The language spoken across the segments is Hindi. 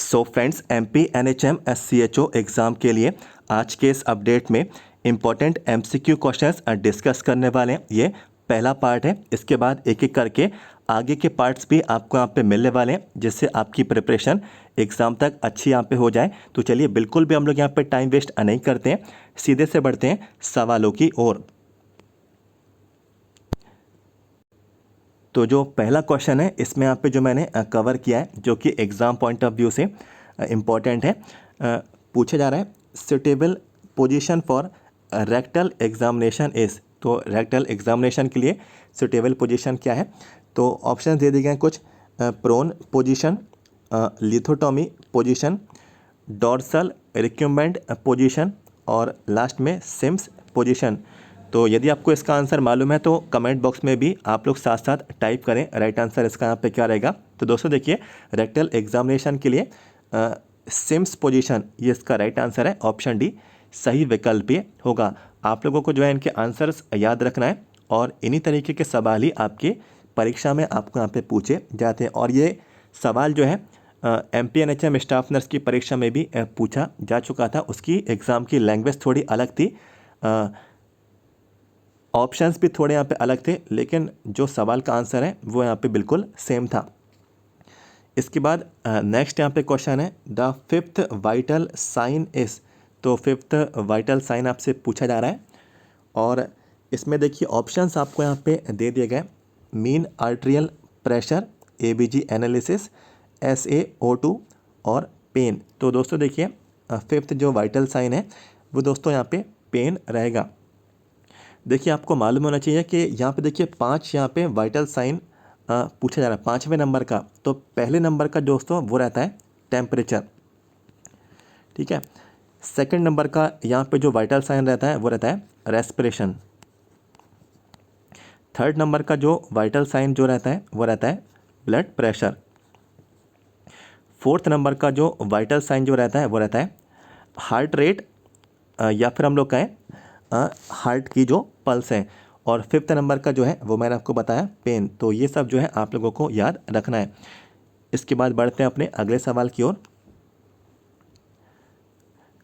So friends MP NHM SCHO exam के लिए आज के इस अपडेट में इम्पॉर्टेंट MCQ क्वेश्चंस डिस्कस करने वाले हैं। ये पहला पार्ट है। इसके बाद एक एक करके आगे के पार्ट्स भी आपको यहाँ पे मिलने वाले हैं, जिससे आपकी प्रिपरेशन एग्ज़ाम तक अच्छी यहाँ पे हो जाए। तो चलिए बिल्कुल भी हम लोग यहाँ पे टाइम वेस्ट नहीं करते हैं, सीधे से बढ़ते हैं सवालों की ओर। तो जो पहला क्वेश्चन है इसमें यहाँ पे जो मैंने कवर किया है, जो कि एग्ज़ाम पॉइंट ऑफ व्यू से इम्पॉर्टेंट है, पूछा जा रहा है suitable position for rectal examination is. तो रेक्टल एग्जामिनेशन के लिए सुटेबल पोजीशन क्या है? तो ऑप्शन दे दिए गए कुछ, prone position, lithotomy position, dorsal recumbent position और लास्ट में सिम्स पोजीशन। तो यदि आपको इसका आंसर मालूम है तो कमेंट बॉक्स में भी आप लोग साथ साथ टाइप करें राइट आंसर इसका यहाँ पे क्या रहेगा। तो दोस्तों देखिए, रेक्टल एग्जामिनेशन के लिए सिम्स पोजीशन ये इसका राइट आंसर है। ऑप्शन डी सही विकल्प ये होगा। आप लोगों को जो है इनके आंसर्स याद रखना है और इन्हीं तरीके के सवाल ही आपके परीक्षा में आपको यहाँ पे पूछे जाते हैं। और ये सवाल जो है MP NHM स्टाफ नर्स की परीक्षा में भी पूछा जा चुका था। उसकी एग्ज़ाम की लैंग्वेज थोड़ी अलग थी, ऑप्शंस भी थोड़े यहाँ पे अलग थे, लेकिन जो सवाल का आंसर है वो यहाँ पे बिल्कुल सेम था। इसके बाद नेक्स्ट यहाँ पे क्वेश्चन है the fifth vital sign is. तो फिफ्थ वाइटल साइन आपसे पूछा जा रहा है और इसमें देखिए ऑप्शंस आपको यहाँ पे दे दिए गए, mean arterial pressure, ABG analysis, SaO2 और पेन। तो दोस्तों देखिए फिफ्थ जो वाइटल साइन है वो दोस्तों यहाँ पे पेन रहेगा। देखिए आपको मालूम होना चाहिए कि यहाँ पे देखिए 5 यहाँ पे वाइटल साइन पूछा जा रहा है 5वें नंबर का। तो पहले नंबर का दोस्तों वो रहता है टेम्परेचर, ठीक है। सेकंड नंबर का यहाँ पे जो वाइटल साइन रहता है वो रहता है रेस्पिरेशन। थर्ड नंबर का जो वाइटल साइन जो रहता है वो रहता है ब्लड प्रेशर। फोर्थ नंबर का जो वाइटल साइन जो रहता है वो रहता है हार्ट रेट, या फिर हम लोग कहें हार्ट की जो पल्स है। और फिफ्थ नंबर का जो है वो मैंने आपको बताया पेन। तो ये सब जो है आप लोगों को याद रखना है। इसके बाद बढ़ते हैं अपने अगले सवाल की ओर।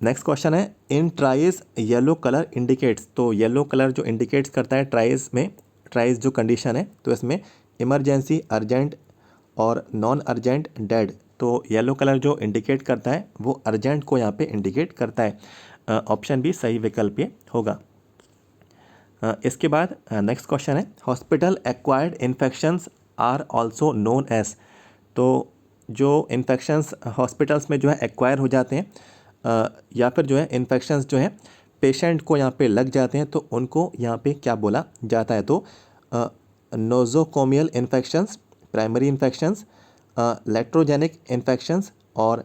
नेक्स्ट क्वेश्चन है इन ट्राइज येलो कलर इंडिकेट्स। तो येलो कलर जो इंडिकेट्स करता है ट्राइज में, ट्राइज जो कंडीशन है तो इसमें इमरजेंसी, अर्जेंट और नॉन अर्जेंट, डेड। तो येलो कलर जो इंडिकेट करता है वो अर्जेंट को यहाँ पे इंडिकेट करता है। ऑप्शन बी सही विकल्प ये होगा। इसके बाद नेक्स्ट क्वेश्चन है hospital acquired infections are also known as. तो जो इन्फेक्शंस हॉस्पिटल्स में जो है एक्वायर हो जाते हैं या फिर जो है इन्फेक्शंस जो है पेशेंट को यहाँ पे लग जाते हैं तो उनको यहाँ पे क्या बोला जाता है? तो nosocomial infections, primary infections, iatrogenic infections और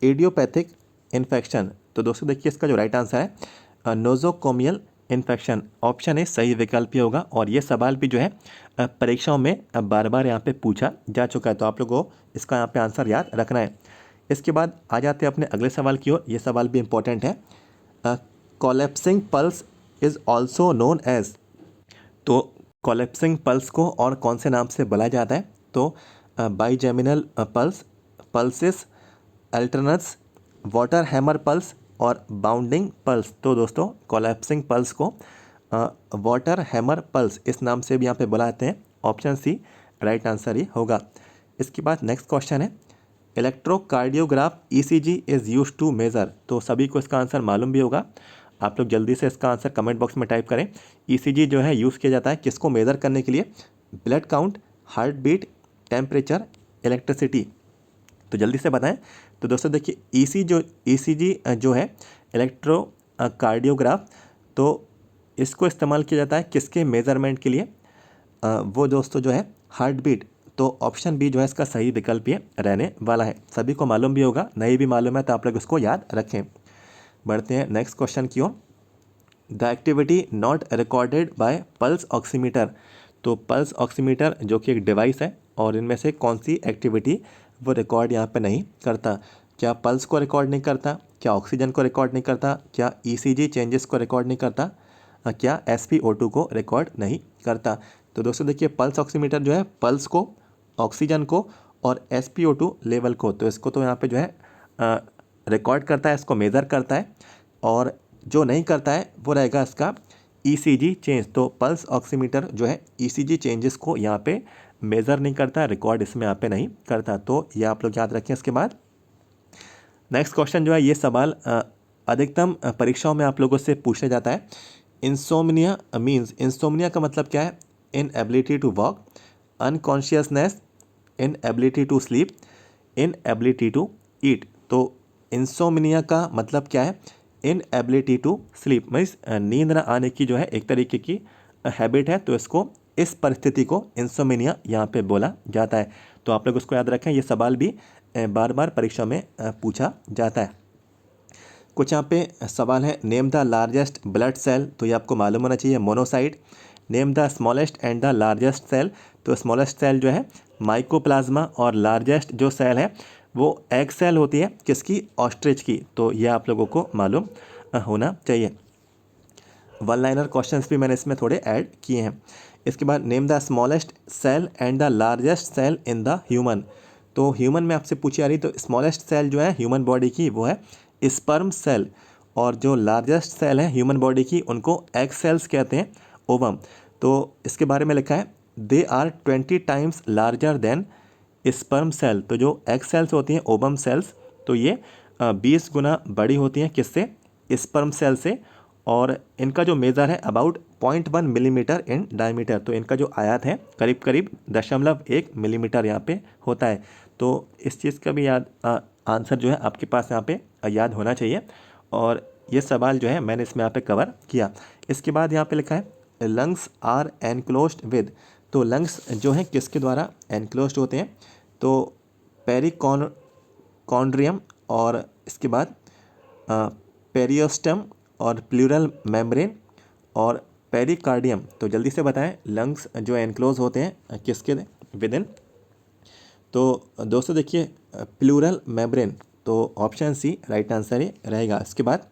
इडियोपैथिक इन्फेक्शन। तो दोस्तों देखिए इसका जो राइट आंसर है नोजोकोमियल इन्फेक्शन। ऑप्शन ए सही विकल्प ही होगा। और ये सवाल भी जो है परीक्षाओं में बार बार यहाँ पे पूछा जा चुका है, तो आप लोगों को इसका यहाँ पे आंसर याद रखना है। इसके बाद आ जाते हैं अपने अगले सवाल की ओर। ये सवाल भी इम्पोर्टेंट है, collapsing pulse is also known as. तो कोलैप्सिंग पल्स को और कौन से नाम से बुलाया जाता है? तो bigeminal pulse, pulsus alternans, water hammer pulse और बाउंडिंग पल्स। तो दोस्तों कोलैप्सिंग पल्स को वाटर हैमर पल्स इस नाम से भी यहाँ पे बुलाते हैं। ऑप्शन सी राइट आंसर ही होगा। इसके बाद नेक्स्ट क्वेश्चन है electrocardiograph ECG is use to measure. तो सभी को इसका आंसर मालूम भी होगा। आप लोग जल्दी से इसका आंसर कमेंट बॉक्स में टाइप करें। ECG जो है यूज़ किया जाता है किसको मेज़र करने के लिए? Blood count, heart beat, temperature, electricity. तो जल्दी से बताएं। तो दोस्तों देखिए ECG जो है इलेक्ट्रो कार्डियोग्राफ, तो इसको इस्तेमाल किया जाता है किसके मेज़रमेंट के लिए? वो दोस्तों जो है हार्ट बीट। तो ऑप्शन बी जो है इसका सही विकल्प ये रहने वाला है। सभी को मालूम भी होगा, नहीं भी मालूम है तो आप लोग इसको याद रखें। बढ़ते हैं नेक्स्ट क्वेश्चन की ओर। The activity not recorded by pulse oximeter. तो पल्स ऑक्सीमीटर जो कि एक डिवाइस है और इनमें से कौन सी एक्टिविटी वो रिकॉर्ड यहाँ पे नहीं करता? क्या पल्स को रिकॉर्ड नहीं करता? क्या ऑक्सीजन को रिकॉर्ड नहीं करता? क्या ECG चेंजेस को रिकॉर्ड नहीं करता? क्या SpO2 को रिकॉर्ड नहीं करता? तो दोस्तों देखिए पल्स ऑक्सीमीटर जो है पल्स को, ऑक्सीजन को और SpO2 लेवल को, तो इसको तो यहाँ पे जो है रिकॉर्ड करता है, इसको मेज़र करता है। और जो नहीं करता है वो रहेगा इसका ECG चेंज। तो पल्स ऑक्सीमीटर जो है ECG चेंजेस को यहाँ पे मेज़र नहीं करता, रिकॉर्ड इसमें यहाँ पे नहीं करता। तो ये आप लोग याद रखें। इसके बाद नेक्स्ट क्वेश्चन जो है, ये सवाल अधिकतम परीक्षाओं में आप लोगों से पूछा जाता है। इंसोम्निया मीन्स, इंसोम्निया का मतलब क्या है? Inability to walk, unconsciousness, inability to sleep, inability to eat. तो इंसोम्निया का मतलब क्या है? इनएबिलिटी टू स्लीप मीन्स नींद न आने की जो है एक तरीके की हैबिट है। तो इसको, इस परिस्थिति को इंसोम्निया यहाँ पे बोला जाता है। तो आप लोग उसको याद रखें, ये सवाल भी बार बार परीक्षा में पूछा जाता है। कुछ यहाँ पे सवाल है, name the largest blood cell, तो ये आपको मालूम होना चाहिए, monocyte. Name the smallest and the largest cell, तो स्मॉलेस्ट सेल जो है माइकोप्लाज्मा, और लार्जेस्ट जो सेल है वो एग सेल होती है, किसकी? ऑस्ट्रिच की। तो ये आप लोगों को मालूम होना चाहिए। वन लाइनर क्वेश्चंस भी मैंने इसमें थोड़े ऐड किए हैं। इसके बाद name the smallest cell and the largest cell in the human. तो ह्यूमन में आपसे पूछी आ रही, तो स्मॉलेस्ट सेल जो है ह्यूमन बॉडी की वो है स्पर्म सेल, और जो लार्जेस्ट सेल है ह्यूमन बॉडी की उनको एग सेल्स कहते हैं, ओवम। तो इसके बारे में लिखा है, they are 20 times larger than sperm cell. तो जो एग सेल्स होती हैं, ओवम सेल्स, तो ये 20 गुना बड़ी होती हैं, किससे? स्पर्म सेल से। और इनका जो मेज़र है अबाउट 0.1 मिलीमीटर इन डायमीटर। तो इनका जो आयात है करीब करीब 0.1 मिलीमीटर यहाँ पे होता है। तो इस चीज़ का भी याद आंसर जो है आपके पास यहाँ पे याद होना चाहिए। और ये सवाल जो है मैंने इसमें यहाँ पे कवर किया। इसके बाद यहाँ पे लिखा है, लंग्स आर एनक्लोज्ड विद। तो लंग्स जो हैं किसके द्वारा एनक्लोज्ड होते हैं? तो पेरिकॉन्ड्रियम, और इसके बाद पेरियोस्टम, और प्लूरल मेम्ब्रेन, और पेरिकार्डियम। तो जल्दी से बताएं, लंग्स जो एनक्लोज होते हैं किसके विद इन? तो दोस्तों देखिए, प्लूरल मेम्ब्रेन। तो ऑप्शन सी राइट आंसर ही रहेगा। इसके बाद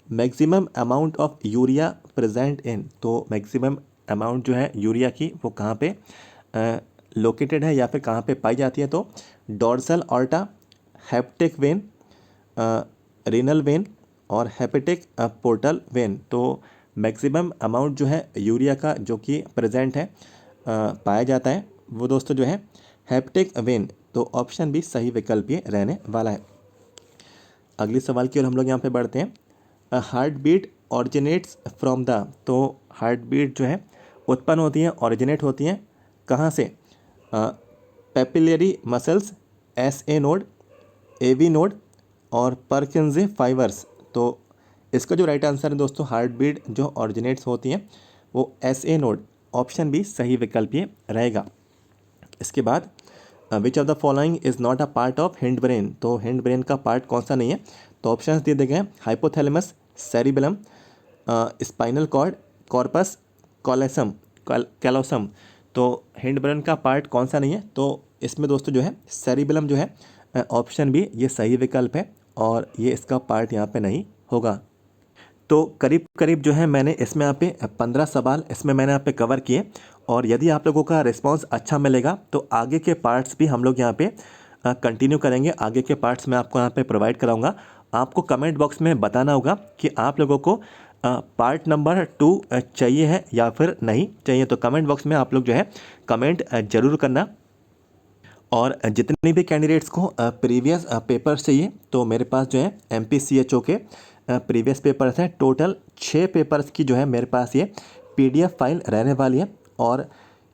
maximum amount of urea present in. तो मैक्सिमम अमाउंट जो है यूरिया की वो कहाँ पे लोकेटेड है या फिर कहाँ पे पाई जाती है? तो dorsal aorta, hepatic when, renal vein, और हेपेटिक पोर्टल वेन। तो मैक्सिमम अमाउंट जो है यूरिया का जो कि प्रेजेंट है पाया जाता है वो दोस्तों जो है हेपेटिक वेन। तो ऑप्शन भी सही विकल्प ये रहने वाला है। अगले सवाल की ओर हम लोग यहाँ पे बढ़ते हैं। Heart beat originates from the. तो हार्ट बीट जो है उत्पन्न होती हैं, ऑरिजिनेट होती हैं कहाँ से? Papillary muscles, SA node, AV node, और परकिंजे फाइबर्स। तो इसका जो राइट आंसर है दोस्तों, हार्ट बीट जो ऑरिजिनेट्स होती हैं वो SA नोड। ऑप्शन भी सही विकल्प ये रहेगा। इसके बाद which of the following is not a part of hind brain. तो हिंड ब्रेन का पार्ट कौन सा नहीं है? तो ऑप्शन दे दिए गए हैं, hypothalamus, cerebellum, spinal cord, corpus callosum, callosum. तो हिंड ब्रेन का पार्ट कौन सा नहीं है? तो इसमें दोस्तों जो है सेरिबेलम जो है, ऑप्शन भी ये सही विकल्प है, और ये इसका पार्ट यहाँ पे नहीं होगा। तो करीब करीब जो है मैंने इसमें यहाँ पे 15 सवाल इसमें मैंने यहाँ पे कवर किए। और यदि आप लोगों का रिस्पांस अच्छा मिलेगा तो आगे के पार्ट्स भी हम लोग यहाँ पे कंटिन्यू करेंगे। आगे के पार्ट्स मैं आपको यहाँ पे प्रोवाइड कराऊंगा। आपको कमेंट बॉक्स में बताना होगा कि आप लोगों को पार्ट नंबर 2 चाहिए है या फिर नहीं चाहिए। तो कमेंट बॉक्स में आप लोग जो है कमेंट ज़रूर करना। और जितने भी कैंडिडेट्स को प्रीवियस पेपर्स चाहिए, तो मेरे पास जो है MPCHO के प्रीवियस पेपर्स हैं। टोटल 6 पेपर्स की जो है मेरे पास ये PDF फाइल रहने वाली है। और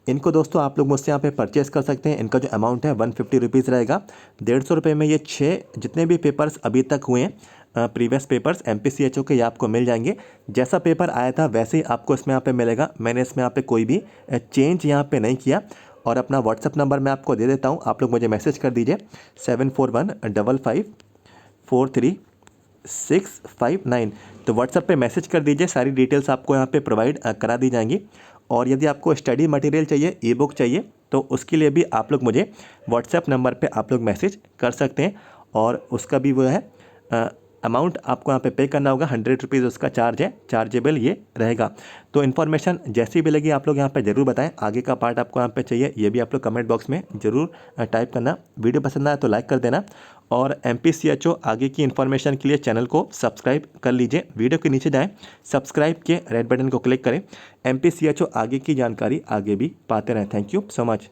इनको दोस्तों आप लोग मुझसे यहाँ पे परचेज़ कर सकते हैं। इनका जो अमाउंट है 150 रुपीज़ रहेगा। 150 रुपये में ये 6 जितने भी पेपर्स अभी तक हुए हैं प्रीवियस पेपर्स MPCHO के, ये आपको मिल जाएंगे। जैसा पेपर आया था वैसे ही आपको इसमें यहाँ पे मिलेगा। मैंने इसमें यहाँ पे कोई भी चेंज यहाँ पे नहीं किया। और अपना व्हाट्सअप नंबर मैं आपको दे देता हूँ, आप लोग मुझे मैसेज कर दीजिए 7415543659। तो व्हाट्सअप पे मैसेज कर दीजिए, सारी डिटेल्स आपको यहाँ पे प्रोवाइड करा दी जाएंगी। और यदि आपको स्टडी मटेरियल चाहिए, ई-बुक चाहिए, तो उसके लिए भी आप लोग मुझे व्हाट्सएप नंबर पे आप लोग मैसेज कर सकते हैं। और उसका भी वो है अमाउंट आपको यहाँ पे करना होगा, 100 रुपीज़ उसका चार्ज है, चार्जेबल ये रहेगा। तो इन्फॉर्मेशन जैसी भी लगी आप लोग यहाँ पे ज़रूर बताएं, आगे का पार्ट आपको यहाँ पे चाहिए ये भी आप लोग कमेंट बॉक्स में ज़रूर टाइप करना। वीडियो पसंद आए तो लाइक कर देना, और MPCHO आगे की इन्फॉर्मेशन के लिए चैनल को सब्सक्राइब कर लीजिए। वीडियो के नीचे जाएं, सब्सक्राइब के रेड बटन को क्लिक करें। MPCHO आगे की जानकारी आगे भी पाते रहें। Thank you so much.